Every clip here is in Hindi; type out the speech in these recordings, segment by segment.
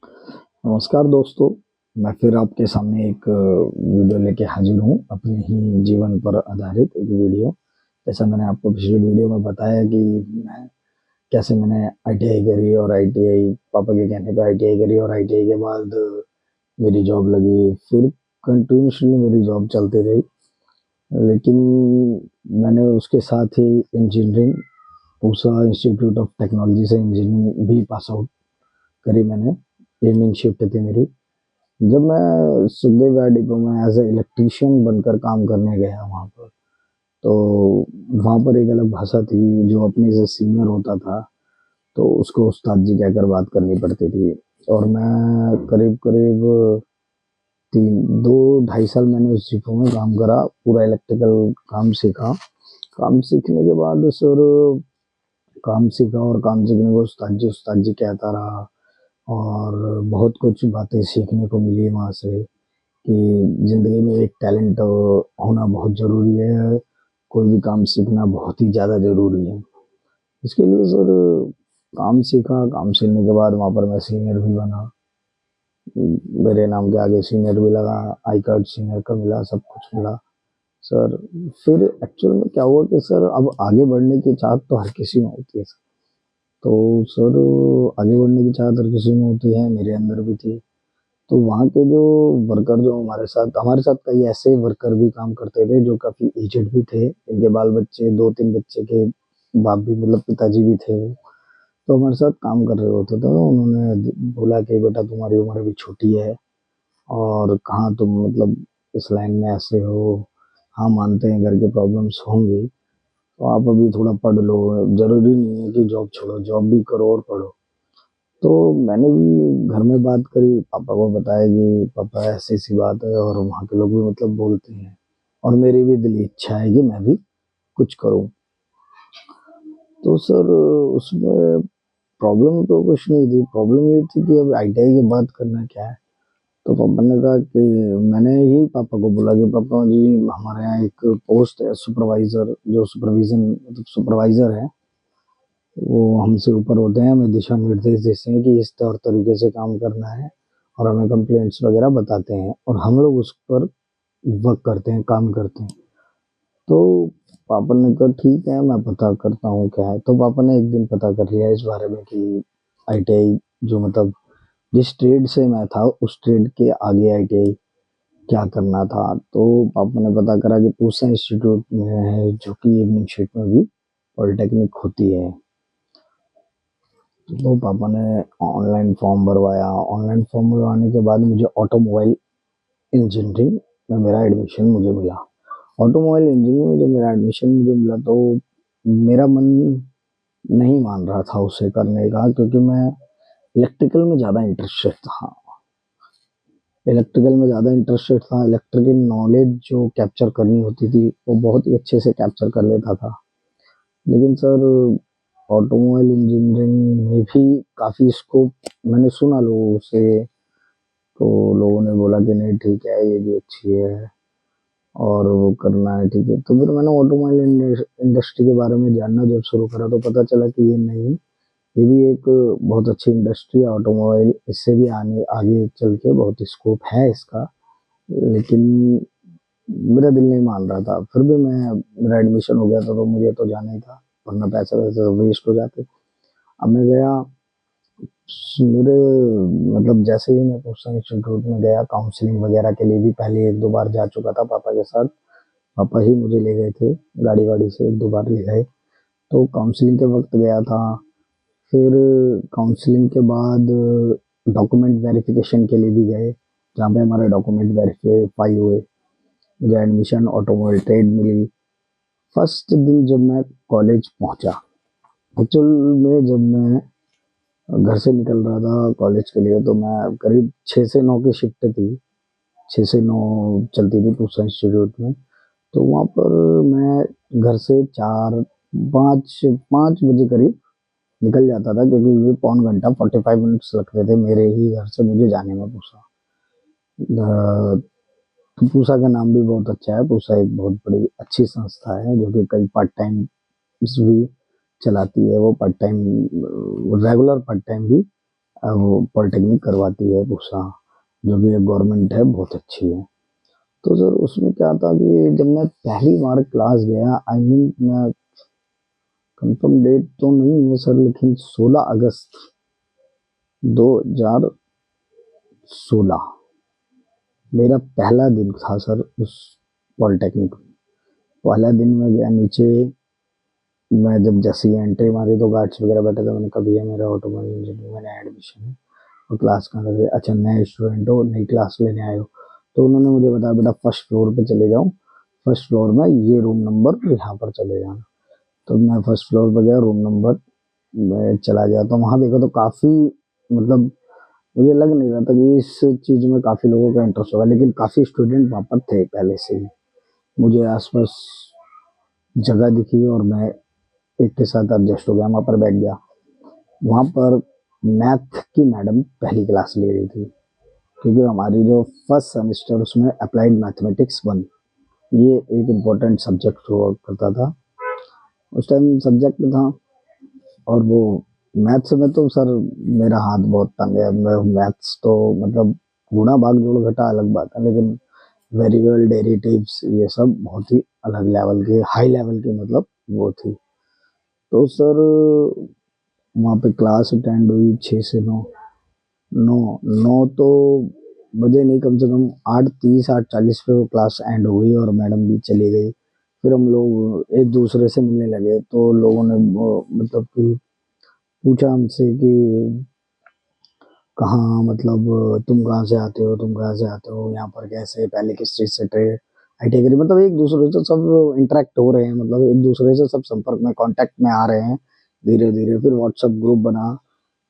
नमस्कार दोस्तों, मैं फिर आपके सामने एक वीडियो लेके हाजिर हूँ। अपने ही जीवन पर आधारित एक वीडियो। जैसा मैंने आपको पिछली वीडियो में बताया कि मैं कैसे मैंने आईटीआई करी और आईटीआई पापा के कहने पे आईटीआई करी और आईटीआई के बाद मेरी जॉब लगी। फिर कंटिन्यूसली मेरी जॉब चलती रही, लेकिन मैंने उसके साथ ही engineering Pusa institute of technology से इंजीनियरिंग भी पास आउट करी मैंने। इवनिंग शिफ्ट थी मेरी। जब मैं सुखदेव डिपो में एज ए इलेक्ट्रीशियन बनकर काम करने गया वहाँ पर, तो वहाँ पर एक अलग भाषा थी। जो अपने से सीनियर होता था तो उसको उस्ताद जी कहकर बात करनी पड़ती थी। और मैं करीब करीब 2 ढाई साल मैंने उस डिपो में काम करा, पूरा इलेक्ट्रिकल काम सीखा। काम सीखने के बाद सर, काम सीखा और काम सीखने को उस्ताद जी कहता रहा। और बहुत कुछ बातें सीखने को मिली वहाँ से कि ज़िंदगी में एक टैलेंट होना बहुत ज़रूरी है। कोई भी काम सीखना बहुत ही ज़्यादा ज़रूरी है। इसके लिए सर काम सीखा। काम सीखने के बाद वहाँ पर मैं सीनियर भी बना। मेरे नाम के आगे सीनियर भी लगा, आई कार्ड सीनियर का मिला, सब कुछ मिला सर। फिर एक्चुअल में क्या हुआ कि सर अब आगे बढ़ने की चाहत तो हर किसी में होती है सर। तो सर आगे बढ़ने की चाहत हर किसी में होती है, मेरे अंदर भी थी। तो वहाँ के जो वर्कर जो हमारे साथ कई ऐसे वर्कर भी काम करते थे जो काफ़ी एजेड भी थे। इनके बाल बच्चे, 2-3 बच्चे के बाप भी, मतलब पिताजी भी थे वो। तो हमारे साथ काम कर रहे होते थे। तो उन्होंने बोला कि बेटा तुम्हारी उम्र अभी छोटी है और कहाँ तुम मतलब इस लाइन में ऐसे हो। हाँ मानते हैं घर के प्रॉब्लम्स होंगी, तो आप अभी थोड़ा पढ़ लो। ज़रूरी नहीं है कि जॉब छोड़ो, जॉब भी करो और पढ़ो। तो मैंने भी घर में बात करी, पापा को बताया कि पापा ऐसी ऐसी बात है और वहाँ के लोग भी मतलब बोलते हैं। और मेरी भी दिली इच्छा है कि मैं भी कुछ करूँ। तो सर उसमें प्रॉब्लम तो कुछ नहीं थी। प्रॉब्लम ये थी कि अब आईटीआई के बाद करना क्या है। तो पापा ने कहा कि मैंने ही पापा को बोला कि पापा जी हमारे यहाँ एक पोस्ट है सुपरवाइजर, जो सुपरविजन मतलब सुपरवाइजर है। वो हमसे ऊपर होते हैं, हमें दिशा निर्देश देते हैं कि इस तौर तरीके से काम करना है और हमें कंप्लेंट्स वगैरह बताते हैं और हम लोग उस पर वर्क करते हैं, काम करते हैं। तो पापा ने कहा ठीक है, मैं पता करता हूँ क्या है। तो पापा ने एक दिन पता कर लिया इस बारे में कि आईटीआई जो मतलब जिस ट्रेड से मैं था उस ट्रेड के आगे आईटीआई क्या करना था। तो पापा ने पता करा कि पूसा इंस्टीट्यूट में है, जो कि इवनिंग शिफ्ट में भी पॉलिटेक्निक होती है। तो पापा ने ऑनलाइन फॉर्म भरवाया। ऑनलाइन फॉर्म भरवाने के बाद मुझे ऑटोमोबाइल इंजीनियरिंग में मेरा एडमिशन मुझे मिला। ऑटोमोबाइल इंजीनियरिंग में जब मेरा एडमिशन मुझे मिला तो मेरा मन नहीं मान रहा था उसे करने का, क्योंकि मैं इलेक्ट्रिकल में ज़्यादा इंटरेस्टेड था। इलेक्ट्रिकल नॉलेज जो कैप्चर करनी होती थी वो बहुत ही अच्छे से कैप्चर कर लेता था। लेकिन सर ऑटोमोबाइल इंजीनियरिंग में भी काफ़ी स्कोप मैंने सुना लोगों से। तो लोगों ने बोला कि नहीं ठीक है, ये भी अच्छी है और वो करना है, ठीक है। तो फिर मैंने ऑटोमोबाइल इंडस्ट्री के बारे में जानना जब शुरू करा तो पता चला कि ये नहीं, ये भी एक बहुत अच्छी इंडस्ट्री है ऑटोमोबाइल। इससे भी आने आगे चल के बहुत स्कोप है इसका। लेकिन मेरा दिल नहीं मान रहा था। फिर भी मेरा एडमिशन हो गया था तो मुझे तो जाना ही था, वरना पैसे वैसे सब वेस्ट हो जाते। अब मैं गया, मेरे मतलब जैसे ही मैं पूसा इंस्टीट्यूट में गया, काउंसलिंग वगैरह के लिए भी पहले 1-2 बार जा चुका था पापा के साथ। पापा ही मुझे ले गए थे, गाड़ी वाड़ी से 1-2 बार ले गए। तो काउंसलिंग के वक्त गया था। फिर काउंसलिंग के बाद डॉक्यूमेंट वेरिफिकेशन के लिए भी गए, जहाँ पे हमारे डॉक्यूमेंट वेरीफाई हुए। मुझे एडमिशन ऑटोमोबाइल ट्रेड मिली। फर्स्ट दिन जब मैं कॉलेज पहुंचा, एक्चुअल में जब मैं घर से निकल रहा था कॉलेज के लिए, तो मैं करीब 6 से 9 की शिफ्ट थी। 6 से 9 चलती थी पूसा इंस्टीट्यूट में। तो वहाँ पर मैं घर से 4 5 5 बजे करीब निकल जाता था, क्योंकि 1 पौन घंटा 45 मिनट्स लगते थे मेरे ही घर से मुझे जाने में पूसा। तो पूसा का नाम भी बहुत अच्छा है। पूसा एक बहुत बड़ी अच्छी संस्था है जो कि कई पार्ट टाइम भी चलाती है। वो part time, regular part time भी वो पॉलिटेक्निक करवाती है पूसा, जो भी एक गवर्नमेंट है बहुत अच्छी है। तो सर उसमें क्या था कि जब मैं पहली बार क्लास गया, आई मीन मैं कंफर्म डेट तो नहीं है सर, लेकिन 16 अगस्त 2016 मेरा पहला दिन था सर उस पॉलिटेक्निक में। पहला दिन मैं गया नीचे, मैं जब जैसे ही एंट्री मारी तो गार्ड्स वगैरह बैठे थे। मैंने कहा भैया मेरा ऑटोमोबाइल इंजीनियरिंग में नया एडमिशन है और क्लास कहाँ लगे? अच्छा नए स्टूडेंट हो, नई क्लास लेने आए हो? तो उन्होंने मुझे बताया बेटा फर्स्ट फ्लोर पे चले जाओ, फर्स्ट फ्लोर में ये रूम नंबर यहाँ पर चले जाना। तो मैं फर्स्ट फ्लोर पर गया, रूम नंबर में चला गया तो वहाँ देखा तो काफ़ी मतलब मुझे लग नहीं रहा था कि इस चीज़ में काफ़ी लोगों का इंटरेस्ट होगा, लेकिन काफ़ी स्टूडेंट वहाँ पर थे पहले से ही। मुझे आसपास जगह दिखी और मैं एक के साथ एडजस्ट हो गया, वहाँ पर बैठ गया। वहाँ पर मैथ की मैडम पहली क्लास ले रही थी, क्योंकि हमारी जो फर्स्ट सेमेस्टर उसमें अप्लाइड मैथमेटिक्स 1 ये एक इम्पोर्टेंट सब्जेक्ट हुआ करता था, उस टाइम सब्जेक्ट था। और वो मैथ्स में तो सर मेरा हाथ बहुत तंग है। मैं मैथ्स तो मतलब गुणा भाग जोड़ घटा अलग बात है, लेकिन वेरिएबल डेरिवेटिव्स ये सब बहुत ही अलग लेवल के, हाई लेवल के मतलब वो थी। तो सर वहाँ पे क्लास अटेंड हुई 6 से 9, 9 तो बजे नहीं, कम से कम 8:30 8:40 पे वो क्लास एंड हो गई और मैडम भी चली गई। फिर हम लोग एक दूसरे से मिलने लगे तो लोगों ने वो मतलब कि पूछा हमसे कि कहाँ मतलब तुम कहाँ से आते हो, तुम कहाँ से आते हो, यहाँ पर कैसे, पहले किस चीज़ से ट्रेड आईटी करी, मतलब एक दूसरे से सब इंटरेक्ट हो रहे हैं, मतलब एक दूसरे से सब संपर्क में कांटेक्ट में आ रहे हैं धीरे धीरे। फिर व्हाट्सएप ग्रुप बना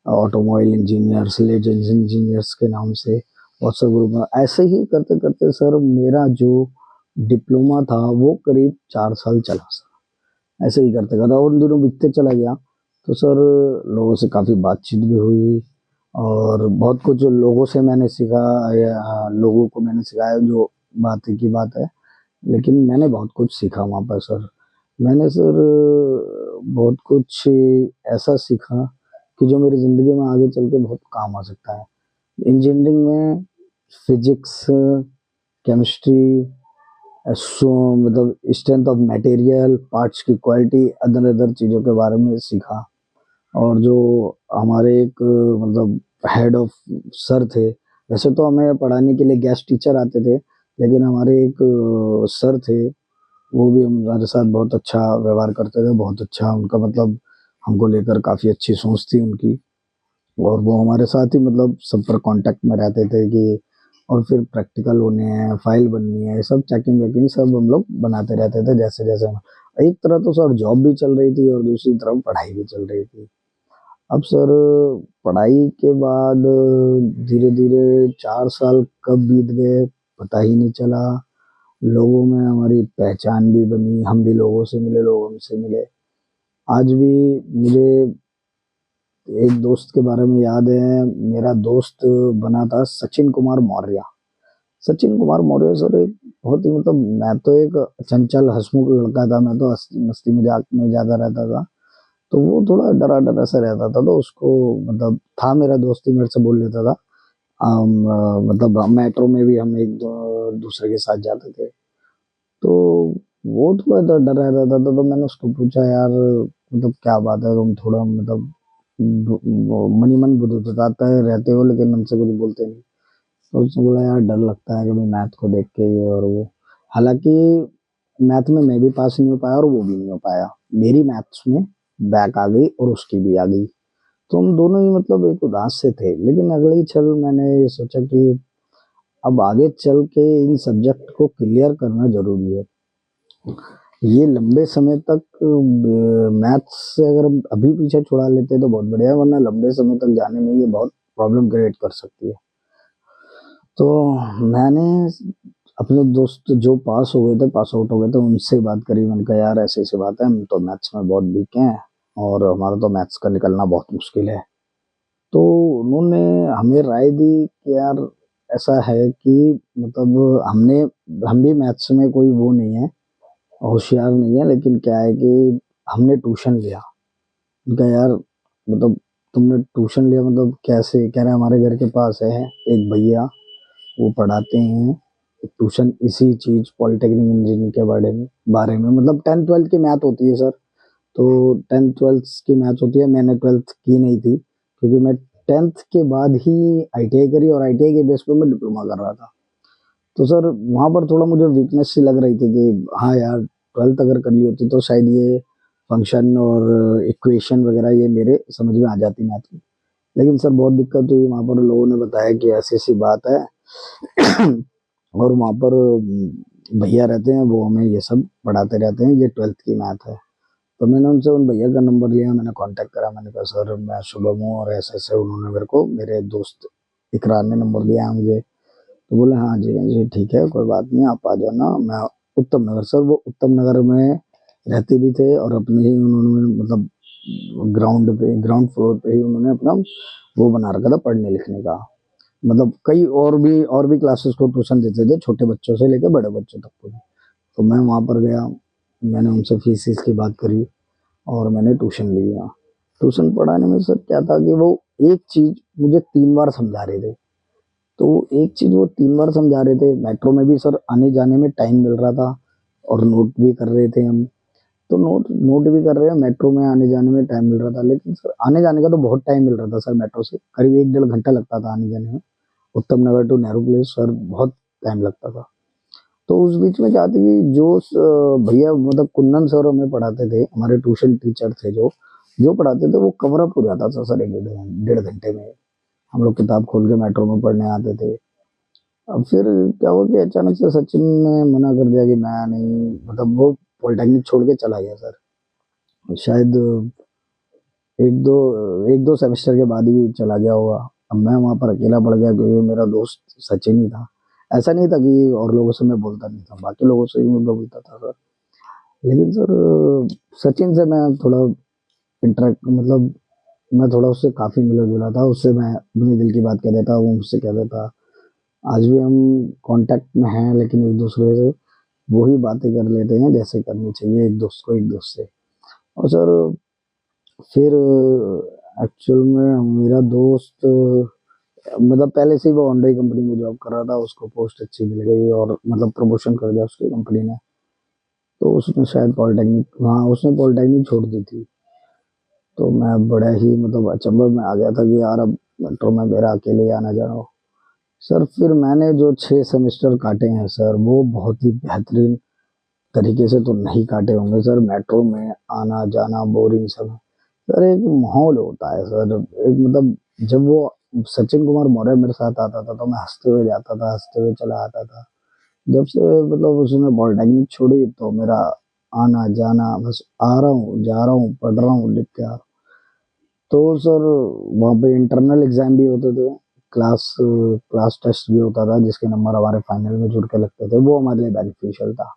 ऑटोमोबाइल इंजीनियर्स, लेजेंड्स इंजीनियर्स के नाम से व्हाट्सएप ग्रुप में। ऐसे ही करते करते सर मेरा जो डिप्लोमा था वो करीब 4 साल चला सर। ऐसे ही करते करते और उन दिनों बीतते चला गया। तो सर लोगों से काफ़ी बातचीत भी हुई और बहुत कुछ लोगों से मैंने सीखा, या लोगों को मैंने सिखाया, जो बात की बात है। लेकिन मैंने बहुत कुछ सीखा वहाँ पर सर। मैंने सर बहुत कुछ ऐसा सीखा कि जो मेरी ज़िंदगी में आगे चल के बहुत काम आ सकता है। इंजीनियरिंग में फिजिक्स, केमिस्ट्री, सो मतलब स्ट्रेंथ ऑफ मटेरियल, पार्ट्स की क्वालिटी, अदर अदर चीज़ों के बारे में सीखा। और जो हमारे एक मतलब हेड ऑफ सर थे, वैसे तो हमें पढ़ाने के लिए गेस्ट टीचर आते थे, लेकिन हमारे एक सर थे, वो भी हमारे साथ बहुत अच्छा व्यवहार करते थे, बहुत अच्छा उनका मतलब हमको लेकर काफ़ी अच्छी सोच थी उनकी। और वो हमारे साथ ही मतलब सब पर कांटेक्ट में रहते थे कि और फिर प्रैक्टिकल होने हैं, फाइल बननी है, सब चेकिंग वेकिंग सब हम लोग बनाते रहते थे जैसे जैसे एक तरह तो सर जॉब भी चल रही थी और दूसरी तरफ पढ़ाई भी चल रही थी। अब सर पढ़ाई के बाद धीरे धीरे 4 साल कब बीत गए पता ही नहीं चला। लोगों में हमारी पहचान भी बनी, हम भी लोगों से मिले, लोग हमसे मिले। आज भी मुझे एक दोस्त के बारे में याद है, मेरा दोस्त बना था सचिन कुमार मौर्य। सचिन कुमार मौर्य सर एक बहुत ही मतलब, मैं तो एक चंचल हंसमुख लड़का था, मैं तो मस्ती मजाक में ज़्यादा रहता था। तो वो थोड़ा डरा डरा सा रहता था, तो उसको मतलब था मेरा दोस्त ही मेरे से बोल लेता था। मतलब मेट्रो में भी हम एक दो दूसरे के साथ जाते थे। तो वो थोड़ा डरा रहता था, तो मैंने उसको पूछा यार मतलब क्या बात है, तुम थोड़ा मतलब मनी मन बुदबुदाते रहते हो लेकिन हमसे कुछ बोलते नहीं। तो उसने बोला यार डर लगता है कभी मैथ को देख के ये और वो। हालांकि मैथ में मैं भी पास नहीं हो पाया और वो भी नहीं हो पाया, मेरी मैथ्स में बैक आ गई और उसकी भी आ गई। तो हम दोनों ही मतलब एक उदास से थे, लेकिन अगले ही छल मैंने ये सोचा कि अब आगे चल के इन सब्जेक्ट को क्लियर करना जरूरी है। ये लंबे समय तक मैथ्स से अगर हम अभी पीछे छुड़ा लेते तो बहुत बढ़िया है, वरना लंबे समय तक जाने में ये बहुत प्रॉब्लम क्रिएट कर सकती है। तो मैंने अपने दोस्त जो पास हो गए थे, पास आउट हो गए थे, उनसे बात करी। मैंने कहा यार ऐसी ऐसी बात है, हम तो मैथ्स में बहुत वीक हैं और हमारा तो मैथ्स का निकलना बहुत मुश्किल है। तो उन्होंने हमें राय दी कि यार ऐसा है कि मतलब हम भी मैथ्स में कोई वो नहीं है, होशियार नहीं है, लेकिन क्या है कि हमने ट्यूशन लिया। उनका यार मतलब तुमने ट्यूशन लिया मतलब कैसे? कह रहे हमारे घर के पास है एक भैया, वो पढ़ाते हैं ट्यूशन इसी चीज पॉलिटेक्निक इंजीनियरिंग के बारे में मतलब 10th 12th की मैथ होती है सर। तो 10th 12th की मैथ होती है, मैंने 12th की नहीं थी क्योंकि मैं 10th के बाद ही आईटीआई करी और आईटीआई के बेस पे मैं डिप्लोमा कर रहा था। तो सर वहां पर थोड़ा मुझे वीकनेस सी लग रही थी कि हाँ यार 12th अगर कर ली होती तो शायद ये फंक्शन और इक्वेशन वगैरह ये मेरे समझ में आ जाती मैथ की। लेकिन सर बहुत दिक्कत हुई, वहां पर लोगों ने बताया कि ऐसी ऐसी बात है और वहां पर भैया रहते हैं वो हमें ये सब पढ़ाते रहते हैं, ये 12th की मैथ है। तो मैंने उनसे उन भैया का नंबर लिया, मैंने कांटेक्ट करा, मैंने कहा सर मैं शुभम हूँ और ऐसे ऐसे, उन्होंने मेरे को मेरे दोस्त इकरार ने नंबर दिया है मुझे। तो बोले हाँ जी हाँ जी ठीक है कोई बात नहीं आप आ जाना। मैं उत्तम नगर, सर वो उत्तम नगर में रहते भी थे और अपने ही उन्होंने मतलब ग्राउंड फ्लोर पे ही उन्होंने अपना वो बना रखा था पढ़ने लिखने का। मतलब कई और भी क्लासेस को ट्यूशन देते थे, छोटे बच्चों से लेकर बड़े बच्चों तक को। तो मैं वहां पर गया, मैंने उनसे फीस की बात करी और मैंने ट्यूशन लिया। ट्यूशन पढ़ाने में सर क्या था कि वो एक चीज मुझे 3 बार समझा रहे थे। तो एक चीज वो 3 बार समझा रहे थे, मेट्रो में भी सर आने जाने में टाइम मिल रहा था और नोट भी कर रहे थे हम। तो नोट नोट भी कर रहे हैं, मेट्रो में आने जाने में टाइम मिल रहा था, लेकिन सर आने जाने का तो बहुत टाइम मिल रहा था सर, मेट्रो से करीब 1 डेढ़ घंटा लगता था आने जाने में। उत्तम नगर टू नेहरू प्लेस सर बहुत टाइम लगता था। तो उस बीच में क्या थी कि जो भैया मतलब कुंदन सर हमें पढ़ाते थे, हमारे ट्यूशन टीचर थे जो जो पढ़ाते थे, वो कवर अप हो जाता था सर 1 डेढ़ घंटे में। हम लोग किताब खोल के मेट्रो में पढ़ने आते थे। अब फिर क्या हुआ कि अचानक से सचिन ने मना कर दिया कि मैं नहीं, मतलब वो पॉलिटेक्निक छोड़ के चला गया सर। शायद एक दो सेमेस्टर के बाद ही चला गया होगा। अब मैं वहां पर अकेला पड़ गया क्योंकि मेरा दोस्त सचिन ही था। ऐसा नहीं था कि और लोगों से मैं बोलता नहीं था, बाकी लोगों से ही मैं बोलता था सर। लेकिन सर सचिन से मैं थोड़ा इंटरेक्ट मतलब मैं थोड़ा उससे काफी मिला जुला था, उससे मैं अपनी दिल की बात कह देता, वो मुझसे कह देता। आज भी हम कांटेक्ट में हैं, लेकिन एक दूसरे से वही बातें कर लेते हैं जैसे करनी चाहिए एक दोस्त को एक दोस्त से। और सर फिर एक्चुअल में मेरा दोस्त मतलब पहले से ही वो होंडा कंपनी में जॉब कर रहा था, उसको पोस्ट अच्छी मिल गई और मतलब प्रमोशन कर दिया उसकी कंपनी ने। तो उसने शायद पॉलिटेक्निक, हाँ उसने पॉलिटेक्निक छोड़ दी थी। तो मैं बड़ा ही मतलब अचंभव में आ गया था कि यार अब मेट्रो में मेरा अकेले आना जाना हो। सर फिर मैंने जो 6 सेमेस्टर काटे हैं सर, वो बहुत ही बेहतरीन तरीके से तो नहीं काटे होंगे सर। मेट्रो में आना जाना बोरिंग समय, सर एक माहौल होता है सर, एक मतलब जब वो सचिन कुमार मौर्य मेरे साथ आता था तो मैं हंसते हुए जाता था, हंसते हुए चला आता था। जब से मतलब उसने पॉलिटेक्निक छोड़ी तो मेरा आना जाना बस आ रहा हूँ जा रहा हूँ पढ़ रहा हूँ लिख के आ रहा हूँ। तो सर वहाँ पे इंटरनल एग्जाम भी होते थे, क्लास टेस्ट भी होता था जिसके नंबर हमारे फाइनल में जुड़ के लगते थे, वो हमारे लिए बेनिफिशियल था।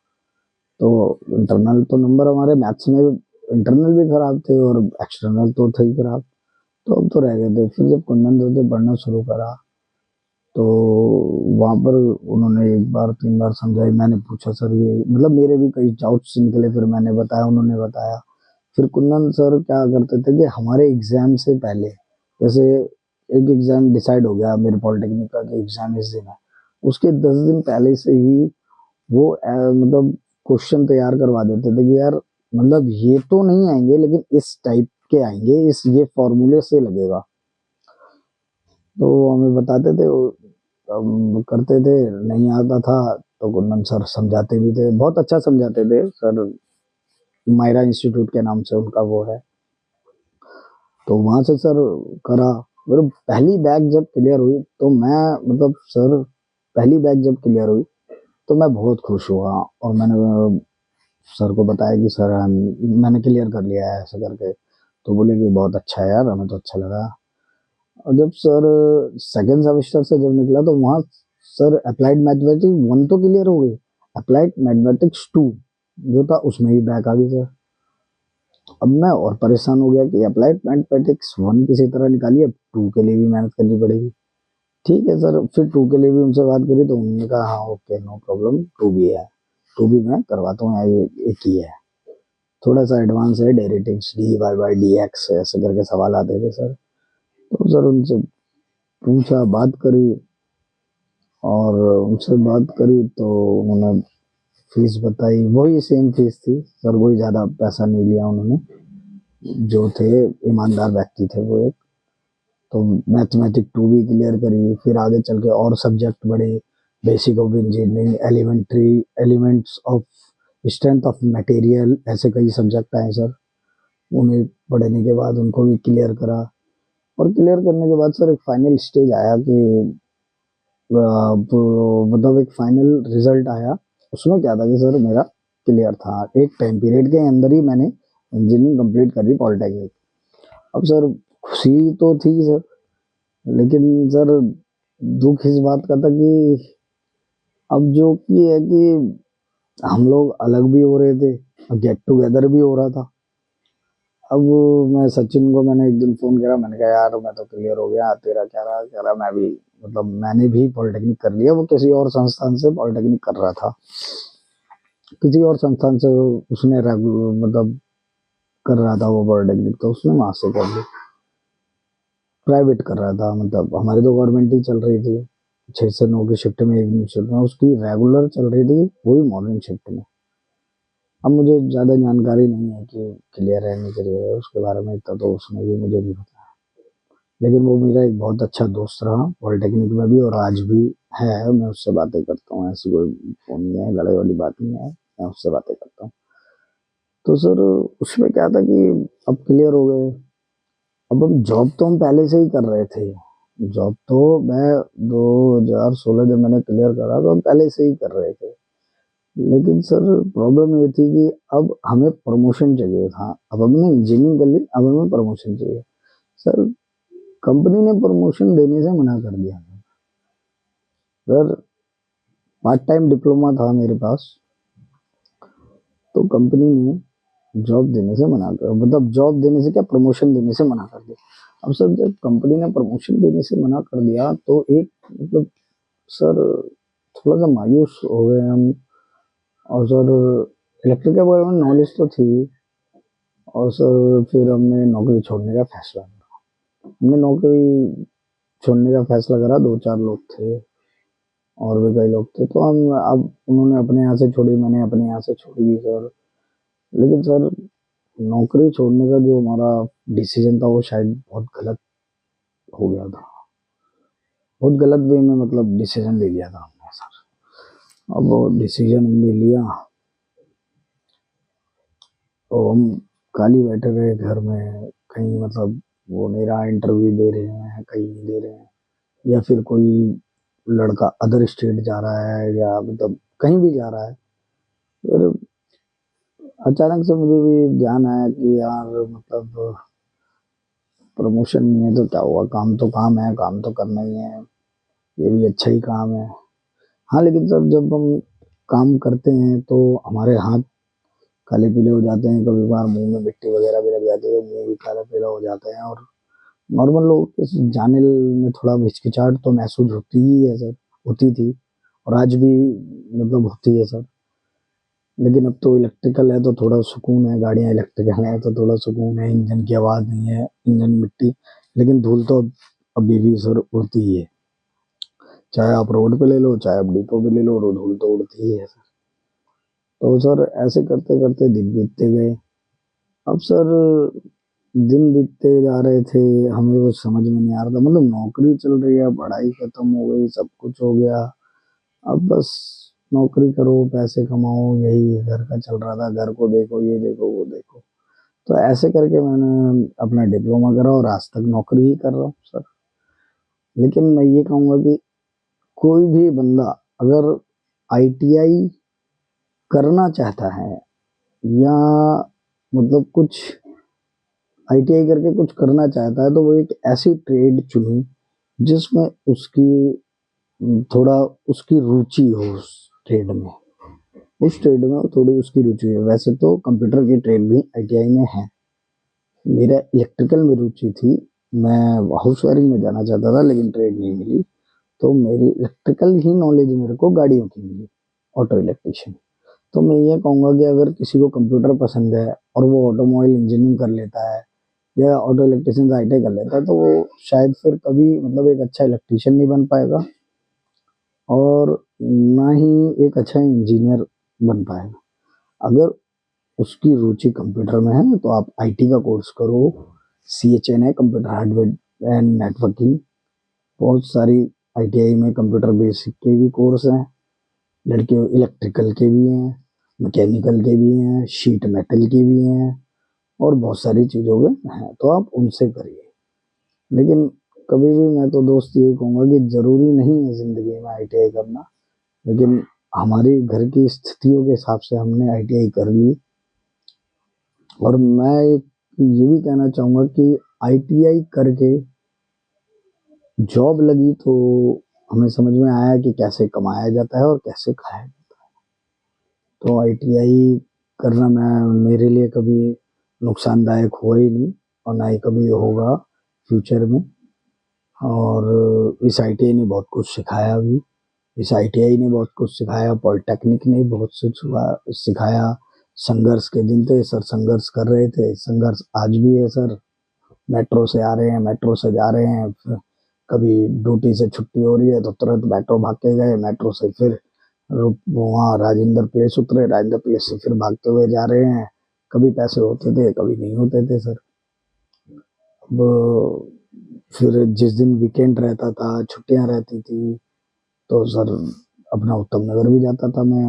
तो इंटरनल तो नंबर हमारे मैथ्स में इंटरनल भी खराब थे और एक्सटर्नल तो थे ही खराब। तो अब तो रह गए थे। फिर जब कुंदन सर से पढ़ना शुरू करा तो वहां पर उन्होंने 1 बार 3 बार समझाई, मैंने पूछा सर ये मतलब मेरे भी कई डाउट्स निकले, फिर मैंने बताया उन्होंने बताया। फिर कुंदन सर क्या करते थे कि हमारे एग्जाम से पहले, जैसे एक एग्जाम डिसाइड हो गया मेरे पॉलिटेक्निक का कि एग्जाम इस दिन है, उसके 10 दिन पहले से ही वो मतलब क्वेश्चन तैयार करवा देते थे कि यार मतलब ये तो नहीं आएंगे लेकिन इस टाइप के आएंगे, इस ये फॉर्मूले से लगेगा। तो वो हमें बताते थे, हम करते थे। नहीं आता था तो कुंदन सर समझाते भी थे, बहुत अच्छा समझाते थे सर। मायरा इंस्टीट्यूट के नाम से उनका वो है। तो वहां से सर करा। मतलब पहली बैग जब क्लियर हुई तो मैं मतलब सर पहली बैग जब क्लियर हुई तो मैं बहुत खुश हुआ और मैंने सर को बताया कि सर मैंने क्लियर कर लिया है ऐसा करके। तो बोले कि बहुत अच्छा है यार, हमें तो अच्छा लगा। और जब सर सेकेंड सेमेस्टर से जब निकला तो वहाँ सर अप्लाइड मैथमेटिक्स 1 तो क्लियर हो गई, अप्लाइड मैथमेटिक्स 2 जो था उसमें ही बैक आ गई सर। अब मैं और परेशान हो गया कि अप्लाइड मैथमेटिक्स 1 किसी तरह निकाली, अब 2 के लिए भी मेहनत करनी पड़ेगी। ठीक है सर, फिर 2 के लिए भी उनसे बात करी तो उन्होंने कहा हाँ ओके नो प्रॉब्लम 2 भी है, 2 भी मैं करवाता हूँ, ये एक ही है, थोड़ा सा एडवांस है, derivatives D Y by D X ऐसे करके सवाल आते थे सर। तो सर उनसे पूछा, बात करी, और उनसे बात करी तो उन्होंने फीस बताई, वही सेम फीस थी सर, कोई ज़्यादा पैसा नहीं लिया उन्होंने, जो थे ईमानदार व्यक्ति थे वो एक। तो मैथमेटिक 2 भी क्लियर करी, फिर आगे चल के और सब्जेक्ट बढ़े, basic of engineering, elementary, elements of strength of material, ऐसे कई सब्जेक्ट आए सर। उन्हें पढ़ने के बाद उनको भी क्लियर करा, और क्लियर करने के बाद सर एक फाइनल स्टेज आया कि मतलब एक फाइनल रिजल्ट आया। उसमें क्या था कि सर मेरा क्लियर था, एक टाइम पीरियड के अंदर ही मैंने इंजीनियरिंग कंप्लीट करी पॉलिटेक्निक। अब सर खुशी तो थी सर, लेकिन सर दुख इस बात का था कि अब जो कि है कि हम लोग अलग भी हो रहे थे, गेट टुगेदर भी हो रहा था। अब मैं सचिन को मैंने एक दिन फोन किया, मैंने कहा यार मैं तो क्लियर हो गया, तेरा क्या रहा? कह रहा मैं भी, मतलब मैंने भी पॉलिटेक्निक कर लिया। वो किसी और संस्थान से पॉलिटेक्निक कर रहा था, किसी और संस्थान से उसने मतलब कर रहा था वो पॉलिटेक्निक, तो उसने वहां से कर ली, प्राइवेट कर रहा था। मतलब हमारी तो गवर्नमेंट ही चल रही थी, 6 से 9 की शिफ्ट में, इवनिंग शिफ्ट में, उसकी रेगुलर चल रही थी, वो भी मॉर्निंग शिफ्ट में। अब मुझे ज़्यादा जानकारी नहीं है कि क्लियर है नहीं क्लियर है, उसके बारे में इतना तो उसने भी मुझे नहीं पता, लेकिन वो मेरा एक बहुत अच्छा दोस्त रहा पॉलिटेक्निक में भी, और आज भी है। मैं उससे बातें करता हूँ, ऐसी कोई वो नहीं है, लड़ाई वाली बात नहीं है, मैं उससे बातें करता हूँ। तो सर उसमें क्या था कि अब क्लियर हो गए। अब हम जॉब तो हम पहले से ही कर रहे थे, जॉब तो मैं 2016 जब मैंने क्लियर करा तो हम पहले से ही कर रहे थे। लेकिन सर प्रॉब्लम ये थी कि अब हमें प्रमोशन चाहिए था। अब हमने इंजीनियरिंग कर ली, अब हमें प्रमोशन चाहिए। सर कंपनी ने प्रमोशन देने से मना कर दिया सर। पार्ट टाइम डिप्लोमा था मेरे पास, तो कंपनी ने जॉब देने से मना कर, मतलब जॉब देने से क्या, प्रमोशन देने से मना कर दिया। अब सर जब कंपनी ने प्रमोशन देने से मना कर दिया तो एक मतलब सर थोड़ा सा मायूस हो गए हम। और सर इलेक्ट्रिक के बारे में नॉलेज तो थी, और सर फिर हमने नौकरी छोड़ने का फैसला करा। हमने नौकरी छोड़ने का फैसला करा, 2-4 लोग थे और भी कई लोग थे। तो हम, अब उन्होंने अपने यहाँ से छोड़ी, मैंने अपने यहाँ से छोड़ी सर। लेकिन सर नौकरी छोड़ने का जो हमारा डिसीजन था वो शायद बहुत गलत हो गया था, बहुत गलत वे में मतलब डिसीजन ले लिया था हमने सर। अब वो डिसीजन हमने लिया तो हम खाली बैठे रहे घर में, कहीं मतलब वो नहीं रहा, इंटरव्यू दे रहे हैं कहीं नहीं दे रहे हैं, या फिर कोई लड़का अदर स्टेट जा रहा है या मतलब कहीं भी जा रहा है। फिर अचानक से मुझे भी ध्यान आया कि यार मतलब प्रमोशन नहीं है तो क्या हुआ, काम तो काम है, काम तो करना ही है, ये भी अच्छा ही काम है। हाँ लेकिन सर जब हम काम करते हैं तो हमारे हाथ काले पीले हो जाते हैं, कभी बार मुंह में मिट्टी वगैरह भी लग जाती है, मुंह भी काला पीला हो जाता है, और नॉर्मल लोग के जाने में थोड़ा हिचकिचाहट तो महसूस होती ही है सर, होती थी, और आज भी मतलब होती है सर। लेकिन अब तो इलेक्ट्रिकल है तो थोड़ा सुकून है, गाड़ियां इलेक्ट्रिकल है तो थोड़ा सुकून है, इंजन की आवाज़ नहीं है, इंजन मिट्टी, लेकिन धूल तो अभी भी सर उड़ती ही है। चाहे आप रोड पे ले लो, चाहे आप डिपो पे ले लो, धूल तो उड़ती ही है सर। तो सर ऐसे करते करते दिन बीतते गए। अब सर दिन बीतते जा रहे थे, हमें वो समझ में नहीं आ रहा था, मतलब नौकरी चल रही है, पढ़ाई खत्म हो गई, सब कुछ हो गया, अब बस नौकरी करो, पैसे कमाओ, यही घर का चल रहा था, घर को देखो, ये देखो वो देखो। तो ऐसे करके मैंने अपना डिप्लोमा करा और आज तक नौकरी ही कर रहा हूँ सर। लेकिन मैं ये कहूँगा कि कोई भी बंदा अगर आईटीआई करना चाहता है, या मतलब कुछ आईटीआई करके कुछ करना चाहता है, तो वो एक ऐसी ट्रेड चुने जिसमें उसकी थोड़ा उसकी रुचि हो, उस ट्रेड में, उस ट्रेड में थोड़ी उसकी रुचि है। वैसे तो कंप्यूटर की ट्रेड भी आईटीआई में है, मेरा इलेक्ट्रिकल में रुचि थी, मैं हाउस वायरिंग में जाना चाहता था लेकिन ट्रेड नहीं मिली, तो मेरी इलेक्ट्रिकल ही नॉलेज मेरे को गाड़ियों की मिली, ऑटो इलेक्ट्रिशियन। तो मैं ये कहूँगा कि अगर किसी को कंप्यूटर पसंद है और वो ऑटोमोबाइल इंजीनियरिंग कर लेता है, या ऑटो इलेक्ट्रिशियन से आईटीआई कर लेता है तो वो शायद फिर कभी मतलब एक अच्छा इलेक्ट्रिशियन नहीं बन पाएगा और ना ही एक अच्छा इंजीनियर बन पाएगा। अगर उसकी रुचि कंप्यूटर में है तो आप आईटी का कोर्स करो। सीएचएन है, कंप्यूटर हार्डवेयर एंड नेटवर्किंग। बहुत सारी आईटीआई में कंप्यूटर बेसिक के भी कोर्स हैं, लड़के इलेक्ट्रिकल के भी हैं, मैकेनिकल के भी हैं, शीट मेटल के भी हैं और बहुत सारी चीज़ों के हैं, तो आप उनसे करिए। लेकिन कभी भी मैं तो दोस्त यही कहूँगा कि ज़रूरी नहीं है ज़िंदगी में आईटीआई करना, लेकिन हमारी घर की स्थितियों के हिसाब से हमने आईटीआई कर ली। और मैं ये भी कहना चाहूँगा कि आईटीआई करके जॉब लगी तो हमें समझ में आया कि कैसे कमाया जाता है और कैसे खाया जाता है। तो आईटीआई करना मेरे लिए कभी नुकसानदायक हुआ ही नहीं और ना ही कभी होगा फ्यूचर में। और इस आईटीआई ने बहुत कुछ सिखाया भी। इस आईटीआई ने बहुत कुछ सिखाया, पॉलिटेक्निक ने बहुत कुछ सिखाया। संघर्ष के दिन थे सर, संघर्ष कर रहे थे, संघर्ष आज भी है सर। मेट्रो से आ रहे हैं, मेट्रो से जा रहे हैं, फिर कभी ड्यूटी से छुट्टी हो रही है तो तुरंत मेट्रो भाग के गए, मेट्रो से फिर वहाँ राजेंद्र प्लेस उतरे, राजेंद्र प्लेस से फिर भागते हुए जा रहे हैं। कभी पैसे होते थे, कभी नहीं होते थे सर। अब फिर जिस दिन वीकेंड रहता था, छुट्टियां रहती थी, तो सर अपना उत्तम नगर भी जाता था मैं,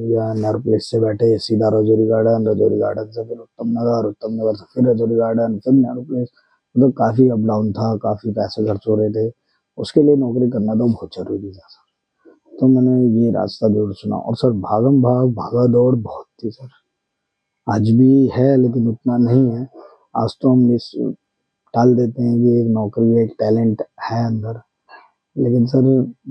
या नेहरू प्लेस से बैठे सीधा रजौरी गार्डन, रजौरी गार्डन से फिर उत्तम नगर, उत्तम नगर से फिर रजौरी गार्डन, फिर नेहरू प्लेस। मतलब काफी अप डाउन था, काफी पैसे खर्च हो रहे थे। उसके लिए नौकरी करना तो बहुत जरूरी था सर। तो मैंने ये रास्ता जरूर चुना। और सर भागम भाग भागा दौड़ बहुत थी सर, आज भी है लेकिन उतना नहीं है। आज तो हम इस टाल देते हैं कि एक नौकरी, एक टैलेंट है अंदर, लेकिन सर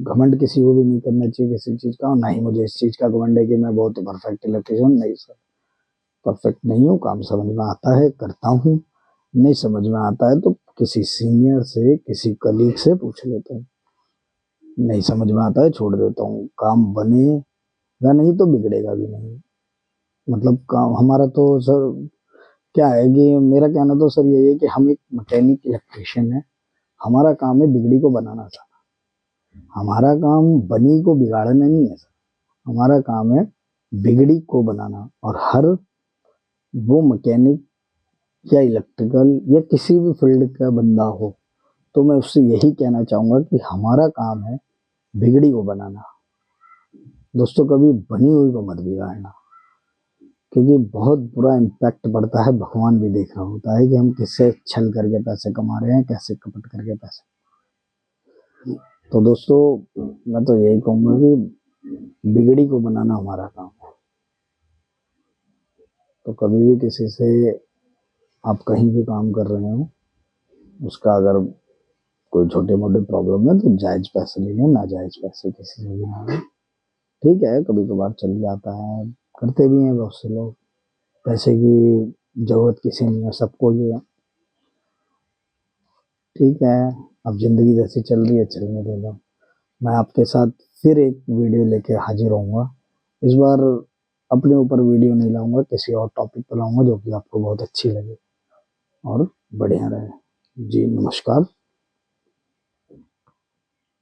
घमंड किसी को भी नहीं करना चाहिए किसी चीज का। और ना ही मुझे इस चीज का घमंड है कि मैं बहुत परफेक्ट इलेक्ट्रिशियन, नहीं सर, परफेक्ट नहीं हूँ। काम समझ में आता है, करता हूँ। नहीं समझ में आता है तो किसी सीनियर से, किसी कलीग से पूछ लेता हूँ। नहीं समझ में आता है छोड़ देता हूँ। काम बनेगा नहीं तो बिगड़ेगा भी नहीं। मतलब काम हमारा तो सर क्या है कि मेरा कहना तो सर यही है कि हम एक मैकेनिक इलेक्ट्रिशियन है। हमारा काम है बिगड़ी को बनाना सर। हमारा काम बनी को बिगाड़ना नहीं है सर, हमारा काम है बिगड़ी को बनाना। और हर वो मैकेनिक या इलेक्ट्रिकल या किसी भी फील्ड का बंदा हो तो मैं उससे यही कहना चाहूंगा कि हमारा काम है बिगड़ी को बनाना। दोस्तों कभी बनी हुई को मत बिगाड़ना, क्योंकि बहुत बुरा इम्पैक्ट पड़ता है। भगवान भी देख रहा होता है कि हम किससे छल करके पैसे कमा रहे हैं, कैसे कपट करके पैसे। तो दोस्तों मैं तो यही कहूंगा कि बिगड़ी को बनाना हमारा काम है। तो कभी भी किसी से आप कहीं भी काम कर रहे हो, उसका अगर कोई छोटे मोटे प्रॉब्लम है तो जायज पैसे लेने, नाजायज पैसे किसी से भी ना लें। ठीक है, कभी कभार चल जाता है, करते भी हैं बहुत से लोग। पैसे की जरूरत किसी नहीं है, सबको ही है। ठीक है, अब जिंदगी जैसी चल रही है चलने दे दो। मैं आपके साथ फिर एक वीडियो लेके हाजिर होऊंगा। इस बार अपने ऊपर वीडियो नहीं लाऊंगा, किसी और टॉपिक पर लाऊंगा जो कि आपको बहुत अच्छी लगे और बढ़िया रहे। जी नमस्कार।